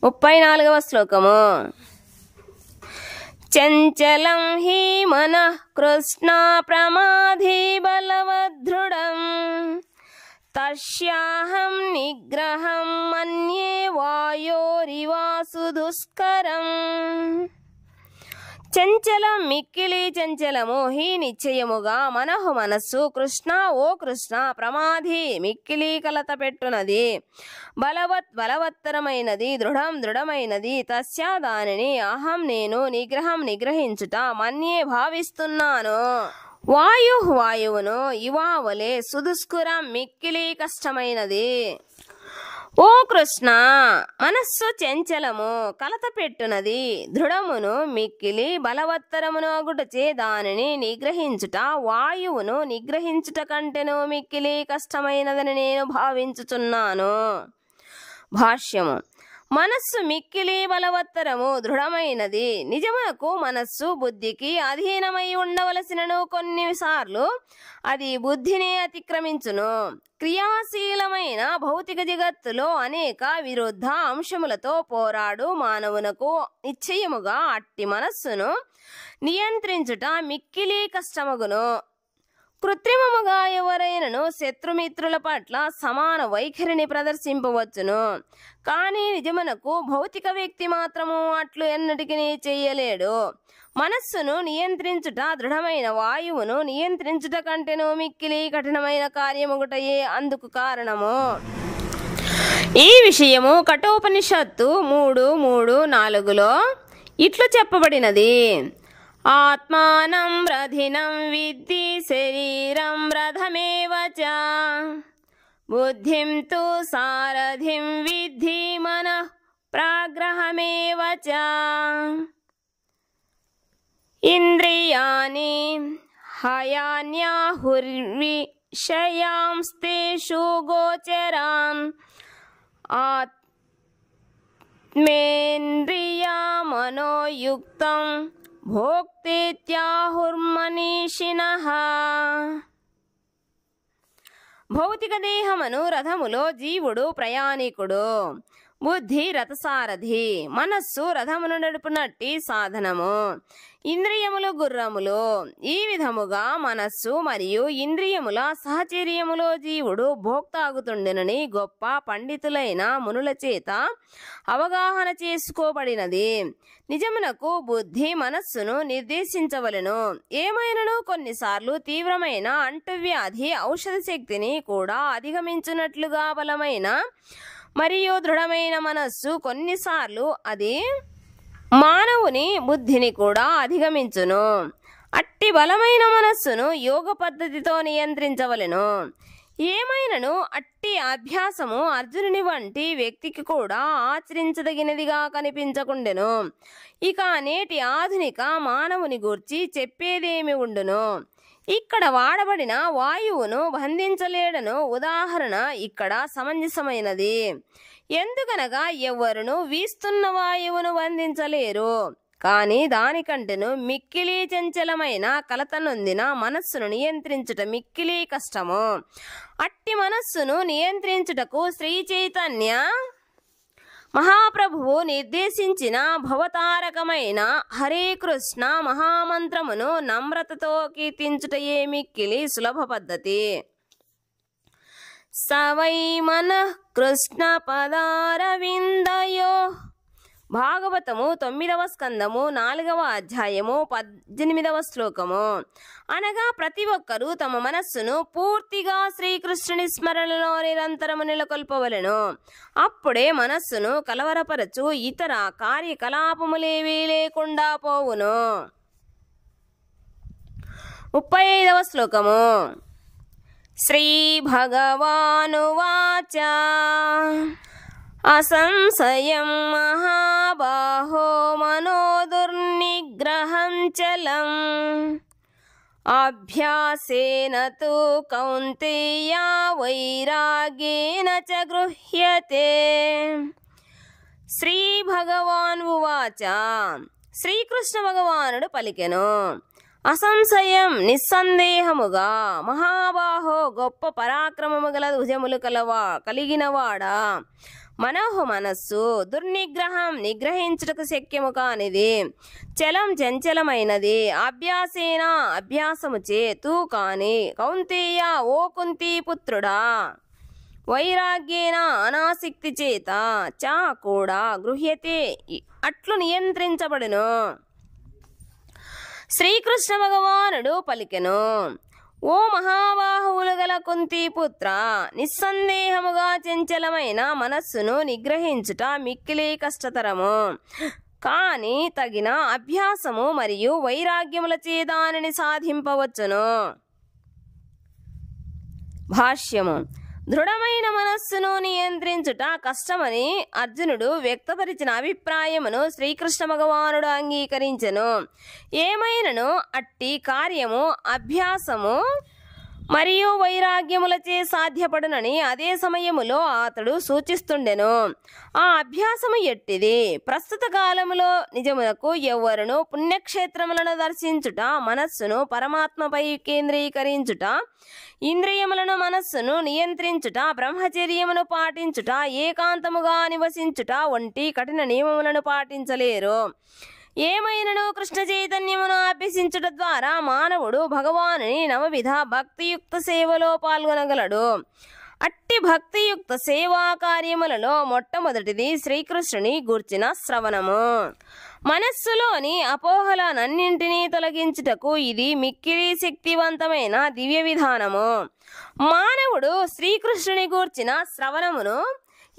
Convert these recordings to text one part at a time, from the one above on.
34వ శ్లోకము. చంచలం హి మనః కృష్ణ ప్రమాధి బలవదృఢం తస్యాహం నిగ్రహం మన్యే వాయోరివాసు దుష్కరం. చంచలం మిక్కిలి చంచలము, హి నిశ్చయముగా, మనహు మనస్సు, కృష్ణ ఓ కృష్ణ, ప్రమాధి మిక్కిలి కలత పెట్టునది, బలవత్తరమైనది, దృఢమైనది, తస్యా దానిని, అహం నేను, నిగ్రహం నిగ్రహించుట, మన్యే భావిస్తున్నాను, వాయువును ఇవావలే, సుదుష్కరం మిక్కిలి కష్టమైనది. ఓ కృష్ణ, మనస్సు చంచలము కలత పెట్టునది, దృఢమును మిక్కిలి బలవత్తరమును అగుటచే దానిని నిగ్రహించుట, వాయువును నిగ్రహించుట కంటెను మిక్కిలి కష్టమైనదని నేను భావించుచున్నాను. భాష్యము. మనస్సు మిక్కిలి బలవత్తరము, దృఢమైనది. నిజమునకు మనస్సు బుద్ధికి అధీనమై ఉండవలసినను కొన్నిసార్లు అది బుద్ధిని అతిక్రమించును. క్రియాశీలమైన భౌతిక జగత్తులో అనేక విరుద్ధ అంశములతో పోరాడు మానవునకు నిశ్చయముగా అట్టి మనస్సును నియంత్రించుట మిక్కిలి కష్టమగును. కృత్రిమముగా ఎవరైనను శత్రుమిత్రుల పట్ల సమాన వైఖరిని ప్రదర్శింపవచ్చును, కానీ నిజమునకు భౌతిక వ్యక్తి మాత్రము అట్లు ఎన్నటికీ చేయలేడు. మనస్సును నియంత్రించుట దృఢమైన వాయువును నియంత్రించుట కంటేను మిక్కిలి కఠినమైన కార్యముగుటయే అందుకు కారణము. ఈ విషయము కఠోపనిషత్తు 3:3-4లో ఇట్లు చెప్పబడినది. ఆత్మానం రథినం విద్ధి శరీరం రథమేవ చ బుద్ధిం తు సారథిం విద్ధి మనః ప్రాగ్రహమేవ చ. ఇంద్రియాణి హయాన్యాహుర్విషయాంస్తేషు గోచరాన్ ఆత్మేంద్రియా మనోయుక్తం భోక్తేత్యాహుర్మనీషిణః. భౌతిక దేహమును రథములో జీవుడు ప్రయాణికుడు, బుద్ధి రథసారథి, మనస్సు రథమును నడుపునట్టి సాధనము, ఇంద్రియములు గుర్రములు. ఈ విధముగా మనస్సు మరియు ఇంద్రియముల సహచర్యములో జీవుడు భోక్తాగుతుండెనని గొప్ప పండితులైన మునుల చేత అవగాహన చేసుకోబడినది. నిజమునకు బుద్ధి మనస్సును నిర్దేశించవలెను. ఏమైనను కొన్నిసార్లు తీవ్రమైన అంటువ్యాధి ఔషధ శక్తిని కూడా అధిగమించున్నట్లుగా బలమైన మరియు దృఢమైన మనస్సు కొన్నిసార్లు అది మానవుని బుద్ధిని కూడా అధిగమించును. అట్టి బలమైన మనస్సును యోగ పద్ధతితో నియంత్రించవలెను. ఏమైనను అట్టి అభ్యాసము అర్జునుని వంటి వ్యక్తికి కూడా ఆచరించదగినదిగా కనిపించకుండెను. ఇక నేటి ఆధునిక మానవుని గూర్చి చెప్పేదేమి ఉండును. ఇక్కడ వాడబడిన వాయువును బంధించలేడను ఉదాహరణ ఇక్కడ సమంజసమైనది. ఎందుకనగా ఎవ్వరును వీస్తున్న వాయువును బంధించలేరు, కానీ దానికంటేను మిక్కిలి చంచలమైన కలత నొందిన మనస్సును నియంత్రించుట మిక్కిలి కష్టము. అట్టి మనస్సును నియంత్రించుటకు శ్రీ చైతన్య మహాప్రభువు నిర్దేశించిన భవతారకమైన హరే కృష్ణ మహామంత్రమును నమ్రతతో కీర్తించుటయే మిక్కిలి సులభ పద్ధతి. సవై మనః కృష్ణ పదారవిందయో. భాగవతము 9వ స్కందము 4వ అధ్యాయము 18వ శ్లోకము. అనగా ప్రతి ఒక్కరూ తమ మనస్సును పూర్తిగా శ్రీకృష్ణుని స్మరణలో నిరంతరము నెలకొల్పవలెను. అప్పుడే మనస్సును కలవరపరచు ఇతర కార్యకలాపములేవీ లేకుండా పోవును. 35వ శ్లోకము. శ్రీ భగవానువాచ అసంశయం మహాబాహో మనోదుర్నిగ్రహం చలం అభ్యాసేన తు కౌంతేయ వైరాగ్యేన చ గృహ్యతే. శ్రీ భగవాన్ ఉవాచ. శ్రీకృష్ణ భగవానుడు పలికెను. అసంశయం నిస్సందేహముగా, మహాబాహో గొప్ప పరాక్రమము గల భుజములు కలిగినవాడా, మనోహు మనస్సు దుర్నిగ్రహం నిగ్రహించుటకు శక్యము కానిది. చలం చంచలమైనది. అభ్యాసేన అభ్యాసముచే తూ కాని కౌంతేయ ఓ కుంతి పుత్రుడా వైరాగ్యేన అనాసక్తి చేత చా కూడా గృహ్యతే అట్లు నియంత్రించబడును. శ్రీకృష్ణ భగవానుడు పలికెను, ఓ మహాబాహువులు గల కుంతీపుత్ర, నిస్సందేహముగా చంచలమైన మనస్సును నిగ్రహించుట మిక్కిలి కష్టతరము. కానీ తగిన అభ్యాసము మరియు వైరాగ్యములచే దానిని సాధింపవచ్చును. భాష్యము. దృఢమైన మనస్సును నియంత్రించుట కష్టమని అర్జునుడు వ్యక్తపరిచిన అభిప్రాయమును శ్రీకృష్ణ భగవానుడు అంగీకరించెను. ఏమైనను అట్టి కార్యము అభ్యాసము మరియు వైరాగ్యములచే సాధ్యపడునని అదే సమయములో అతడు సూచిస్తుండెను. ఆ అభ్యాసము ఎట్టిది? ప్రస్తుత కాలములో నిజమునకు ఎవ్వరును పుణ్యక్షేత్రములను దర్శించుట, మనస్సును పరమాత్మపై కేంద్రీకరించుట, ఇంద్రియములను మనస్సును నియంత్రించుట, బ్రహ్మచర్యమును పాటించుట, ఏకాంతముగా నివసించుట వంటి కఠిన నియమములను పాటించలేరు. ఏమైనను కృష్ణ చైతన్యమును అభ్యసించుట ద్వారా మానవుడు భగవానుని నవవిధ భక్తియుక్త సేవలో పాల్గొనగలడు. అట్టి భక్తియుక్త సేవా కార్యములలో మొట్టమొదటిది శ్రీకృష్ణుని గూర్చిన శ్రవణము. మనస్సులోని అపోహలనన్నింటినీ తొలగించుటకు ఇది మిక్కిలి శక్తివంతమైన దివ్య విధానము. మానవుడు శ్రీకృష్ణుని గూర్చిన శ్రవణమును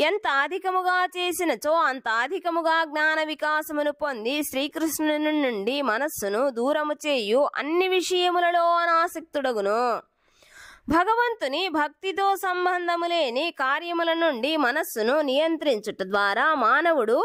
ఎంత అధికముగా చేసినచో అంత అధికముగా జ్ఞాన వికాసమును పొంది శ్రీకృష్ణుని నుండి మనస్సును దూరము చేయు అన్ని విషయములలో అనాసక్తుడగును. భగవంతుని భక్తితో సంబంధము లేని కార్యముల నుండి మనస్సును నియంత్రించుట ద్వారా మానవుడు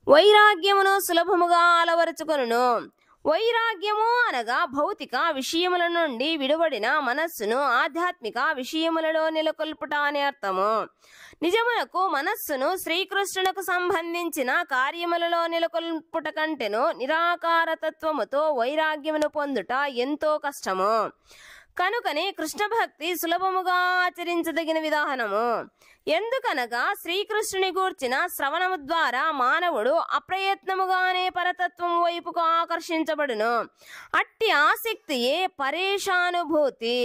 వైరాగ్యమును సులభముగా అలవరుచుకొనును. వైరాగ్యము అనగా భౌతిక విషయముల నుండి విడువడిన మనస్సును ఆధ్యాత్మిక విషయములలో నెలకొల్పుట అని అర్థము. నిజమునకు మనస్సును శ్రీకృష్ణునకు సంబంధించిన కార్యములలో నెలకొల్పుట కంటెను నిరాకారతత్వముతో వైరాగ్యమును పొందుట ఎంతో కష్టము. కనుకనే కృష్ణ భక్తి సులభముగా ఆచరించదగిన విధానము. ఎందుకనగా శ్రీకృష్ణుని గూర్చిన శ్రవణము ద్వారా మానవుడు అప్రయత్నముగానే పరతత్వము వైపుకు ఆకర్షించబడును. అట్టి ఆసక్తియే పరేషానుభూతి,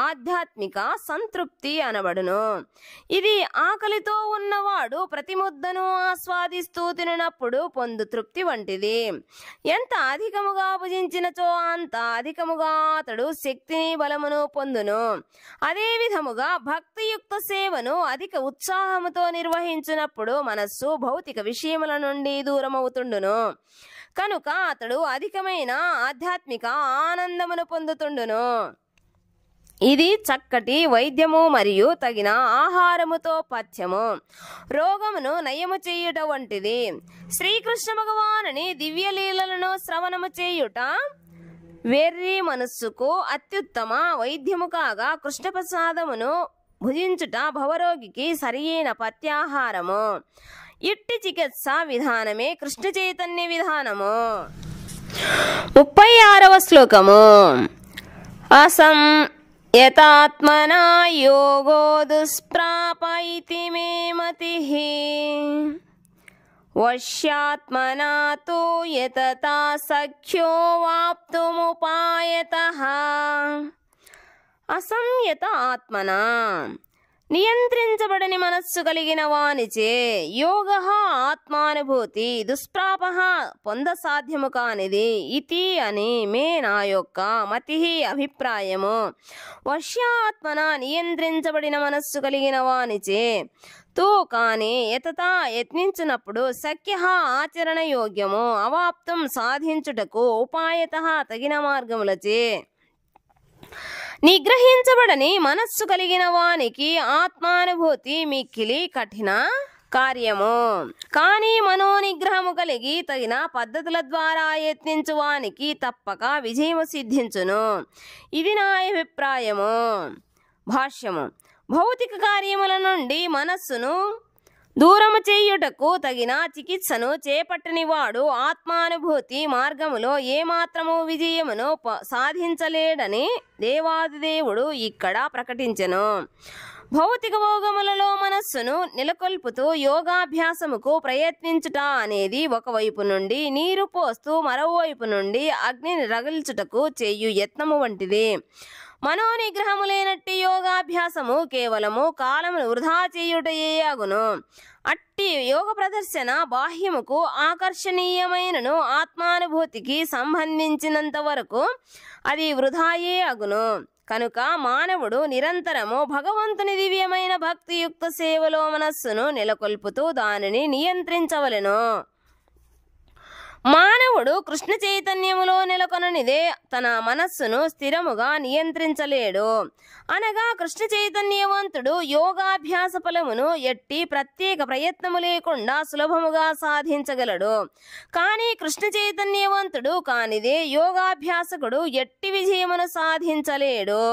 ఆధ్యాత్మిక సంతృప్తి అనబడును. ఇది ఆకలితో ఉన్నవాడు ప్రతి ముద్దను ఆస్వాదిస్తూ తినప్పుడు పొందు తృప్తి వంటిది. ఎంత అధికముగా భుజించినచో అంత అధికముగా అతడు శక్తిని బలమును పొందును. అదే విధముగా భక్తియుక్త సేవను అధిక ఉత్సాహముతో నిర్వహించినప్పుడు మనస్సు భౌతిక విషయముల నుండి దూరమవుతుండును. కనుక అతడు అధికమైన ఆధ్యాత్మిక ఆనందమును పొందుతుండును. ఇది చక్కటి వైద్యము మరియు తగిన ఆహారముతో పథ్యము రోగమును నయము చేయుట వంటిది. శ్రీకృష్ణ భగవానుని దివ్యలీలలను శ్రవణము చేయుట వెర్రి మనస్సుకు అత్యుత్తమ వైద్యము కాగా కృష్ణ ప్రసాదమును భుజించుట భవరోగికి సరియైన పథ్యాహారము. ఇట్టి చికిత్సా విధానమే కృష్ణ చైతన్య విధానము. 36వ శ్లోకము. అసం యతాత్మనా యోగో దుష్ప్రాప ఇతి మే మతిః వశ్యాత్మనా తు యతతా సఖ్యో వాప్తుముపాయతః. అసంయత ఆత్మనా నియంత్రించబడని మనస్సు కలిగిన వానిచే యోగ ఆత్మానుభూతి దుష్ప్రాప పొందసాధ్యము కానిది. ఇతి అని మే నా యొక్క మతి అభిప్రాయము. వశ్యాత్మన నియంత్రించబడిన మనస్సు కలిగిన వానిచే తూ కాని యతతా యత్నించినప్పుడు సఖ్య ఆచరణ యోగ్యము అవాప్తం సాధించుటకు ఉపాయత తగిన మార్గములచే నిగ్రహించబడని మనస్సు కలిగిన వానికి ఆత్మానుభూతి మిక్కిలి కఠిన కార్యము. కానీ మనోనిగ్రహము కలిగి తగిన పద్ధతుల ద్వారా యత్నించు వానికి తప్పక విజయము సిద్ధించును. ఇది నా అభిప్రాయము. భాష్యము. భౌతిక కార్యముల నుండి మనస్సును దూరము చేయుటకు తగిన చికిత్సను చేపట్టని వాడు ఆత్మానుభూతి మార్గములో ఏమాత్రము విజయమును సాధించలేడని దేవాదిదేవుడు ఇక్కడ ప్రకటించెను. భౌతిక భోగములలో మనస్సును నెలకొల్పుతూ యోగాభ్యాసముకు ప్రయత్నించుట అనేది ఒకవైపు నుండి నీరు పోస్తూ మరోవైపు నుండి అగ్నిని రగిల్చుటకు చేయు యత్నము వంటిది. మనోనిగ్రహము లేనట్టి యోగాభ్యాసము కేవలము కాలమును వృధా చేయుటయే అగును. అట్టి యోగ ప్రదర్శన బాహ్యముకు ఆకర్షణీయమైనను ఆత్మానుభూతికి సంబంధించినంత వరకు అది వృధాయే అగును. కనుక మానవుడు నిరంతరము భగవంతుని దివ్యమైన భక్తియుక్త సేవలో మనస్సును నెలకొల్పుతూ దానిని నియంత్రించవలెను. మానవుడు కృష్ణ చైతన్యములో నెలకొననిదే తన మనస్సును స్థిరముగా నియంత్రించలేడు. అనగా కృష్ణ చైతన్యవంతుడు యోగాభ్యాస ఫలమును ఎట్టి ప్రత్యేక ప్రయత్నము లేకుండా సులభముగా సాధించగలడు. కానీ కృష్ణ చైతన్యవంతుడు కానిదే యోగాభ్యాసకుడు ఎట్టి విజయమును సాధించలేడు.